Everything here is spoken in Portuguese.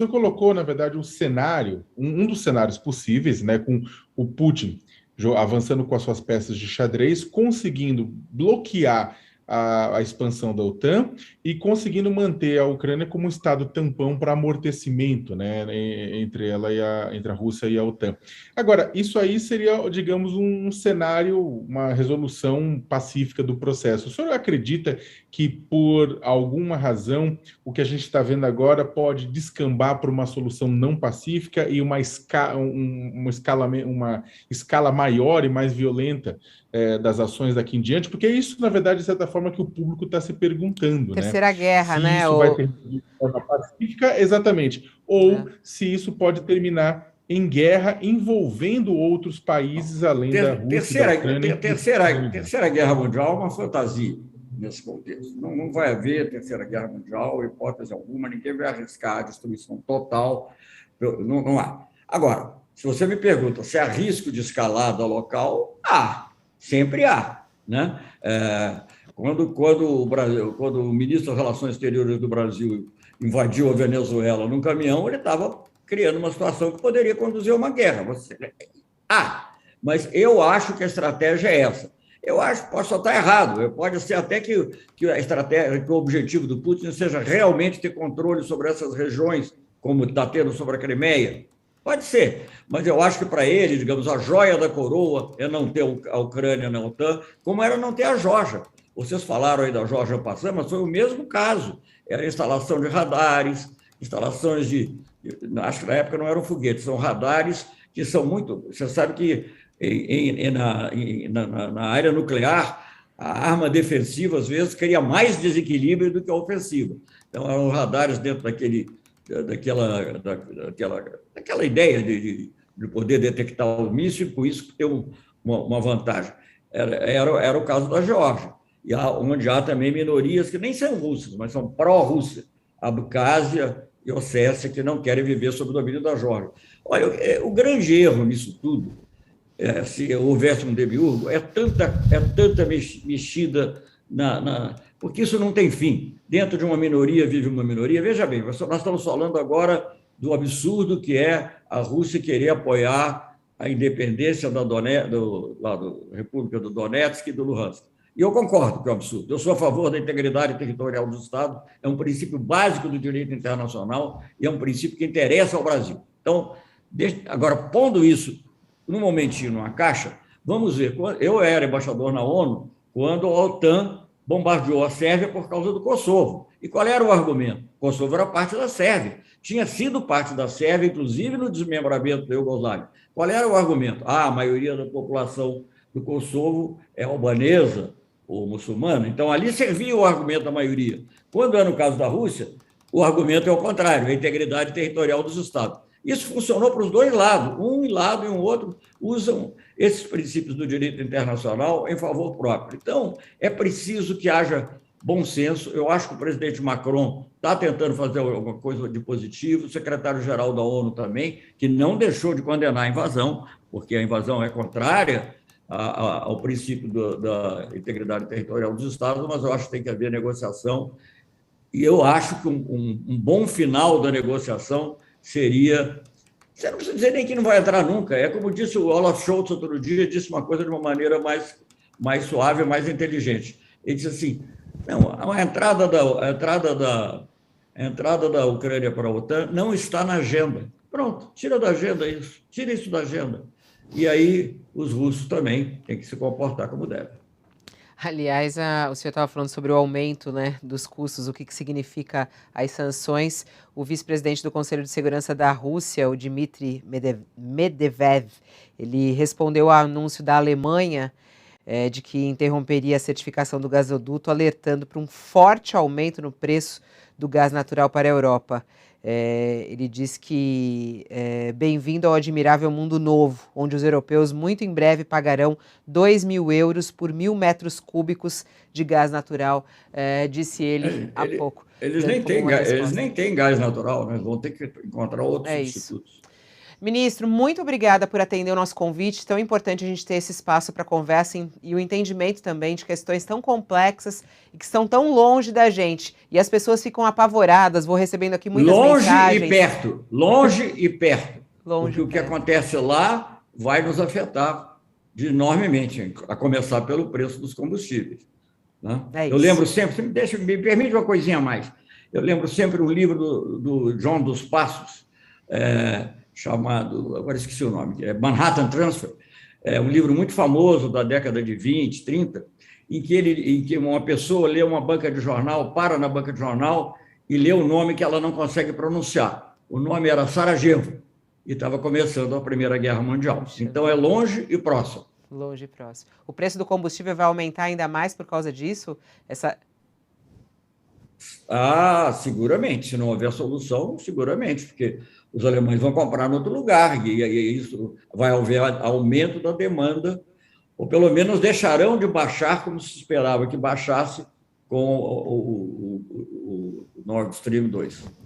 senhor colocou, na verdade, um cenário, um dos cenários possíveis, né, com o Putin avançando com as suas peças de xadrez, conseguindo bloquear a expansão da OTAN e conseguindo manter a Ucrânia como um estado tampão para amortecimento, né, entre ela entre a Rússia e a OTAN. Agora, isso aí seria, digamos, um cenário, uma resolução pacífica do processo. O senhor acredita que, por alguma razão, o que a gente está vendo agora pode descambar para uma solução não pacífica e uma escala maior e mais violenta das ações daqui em diante? Porque isso, na verdade, de certa forma, que o público está se perguntando, né? Terceira guerra, Se né? isso vai terminar de forma pacífica, exatamente, ou se isso pode terminar em guerra envolvendo outros países além da Rússia e da Ucrânia. Terceira Guerra Mundial é uma fantasia nesse contexto. Não vai haver Terceira Guerra Mundial, hipótese alguma, ninguém vai arriscar a destruição total, não há. Agora, se você me pergunta se há risco de escalada local, sempre há, né? Quando o ministro das Relações Exteriores do Brasil invadiu a Venezuela num caminhão, ele estava criando uma situação que poderia conduzir a uma guerra. Mas eu acho que a estratégia é essa. Eu acho que posso estar errado. Pode ser até que a estratégia, que o objetivo do Putin seja realmente ter controle sobre essas regiões, como está tendo sobre a Crimeia. Pode ser, mas eu acho que para ele, digamos, a joia da coroa é não ter a Ucrânia na OTAN, como era não ter a Geórgia. Vocês falaram aí da Geórgia passando, mas foi o mesmo caso. Era instalação de radares, instalações acho que na época não eram foguetes, são radares que são muito... Você sabe que na área nuclear, a arma defensiva, às vezes, cria mais desequilíbrio do que a ofensiva. Então, eram radares dentro daquela ideia de poder detectar o míssil, e com isso ter uma vantagem. Era o caso da Geórgia, onde há também minorias que nem são russas, mas são pró-Rússia, Abcásia e Ossécia, que não querem viver sob o domínio da Geórgia. Olha, o grande erro nisso tudo, se houvesse um demiurgo, é tanta mexida porque isso não tem fim. Dentro de uma minoria vive uma minoria. Veja bem, nós estamos falando agora do absurdo que é a Rússia querer apoiar a independência da República do Donetsk e do Luhansk. E eu concordo que é um absurdo. Eu sou a favor da integridade territorial do Estado, é um princípio básico do direito internacional e é um princípio que interessa ao Brasil. Então, agora, pondo isso num momentinho numa caixa, vamos ver. Eu era embaixador na ONU quando a OTAN bombardeou a Sérvia por causa do Kosovo. E qual era o argumento? O Kosovo era parte da Sérvia. Tinha sido parte da Sérvia, inclusive no desmembramento da Iugoslávia. Qual era o argumento? A maioria da população do Kosovo é albanesa ou muçulmana. Então, ali servia o argumento da maioria. Quando é no caso da Rússia, o argumento é o contrário, a integridade territorial dos Estados. Isso funcionou para os dois lados. Um lado e um outro usam esses princípios do direito internacional em favor próprio. Então, é preciso que haja bom senso. Eu acho que o presidente Macron está tentando fazer alguma coisa de positivo, o secretário-geral da ONU também, que não deixou de condenar a invasão, porque a invasão é contrária ao princípio da integridade territorial dos Estados, mas eu acho que tem que haver negociação. E eu acho que um bom final da negociação seria... Você não precisa dizer nem que não vai entrar nunca. É como disse o Olaf Scholz outro dia, disse uma coisa de uma maneira mais suave, mais inteligente. Ele disse assim, não, a entrada da Ucrânia para a OTAN não está na agenda. Pronto, tira da agenda isso, tira isso da agenda. E aí os russos também têm que se comportar como devem. Aliás, o senhor estava falando sobre o aumento, né, dos custos, o que significa as sanções. O vice-presidente do Conselho de Segurança da Rússia, o Dmitry Medvedev, ele respondeu ao anúncio da Alemanha de que interromperia a certificação do gasoduto, alertando para um forte aumento no preço do gás natural para a Europa. Ele diz que bem-vindo ao admirável mundo novo, onde os europeus muito em breve pagarão 2.000 euros por 1.000 metros cúbicos de gás natural, disse ele há pouco. Eles nem têm gás natural, né? Vão ter que encontrar outros substitutos. Ministro, muito obrigada por atender o nosso convite. Tão importante a gente ter esse espaço para conversa e o entendimento também de questões tão complexas e que estão tão longe da gente. E as pessoas ficam apavoradas. Vou recebendo aqui muitas mensagens. Longe e perto. Longe e perto. Longe porque o que acontece lá vai nos afetar enormemente, a começar pelo preço dos combustíveis. Né? Eu lembro sempre, me permite uma coisinha a mais, eu lembro sempre um livro do João dos Passos, chamado, agora esqueci o nome, é Manhattan Transfer, é um livro muito famoso da década de 20, 30, em que uma pessoa lê uma banca de jornal, para na banca de jornal e lê um nome que ela não consegue pronunciar. O nome era Sarajevo, e estava começando a Primeira Guerra Mundial. Então, é longe e próximo. Longe e próximo. O preço do combustível vai aumentar ainda mais por causa disso? Seguramente. Se não houver solução, seguramente, porque os alemães vão comprar em outro lugar, e isso vai haver aumento da demanda, ou pelo menos deixarão de baixar como se esperava que baixasse com o Nord Stream 2.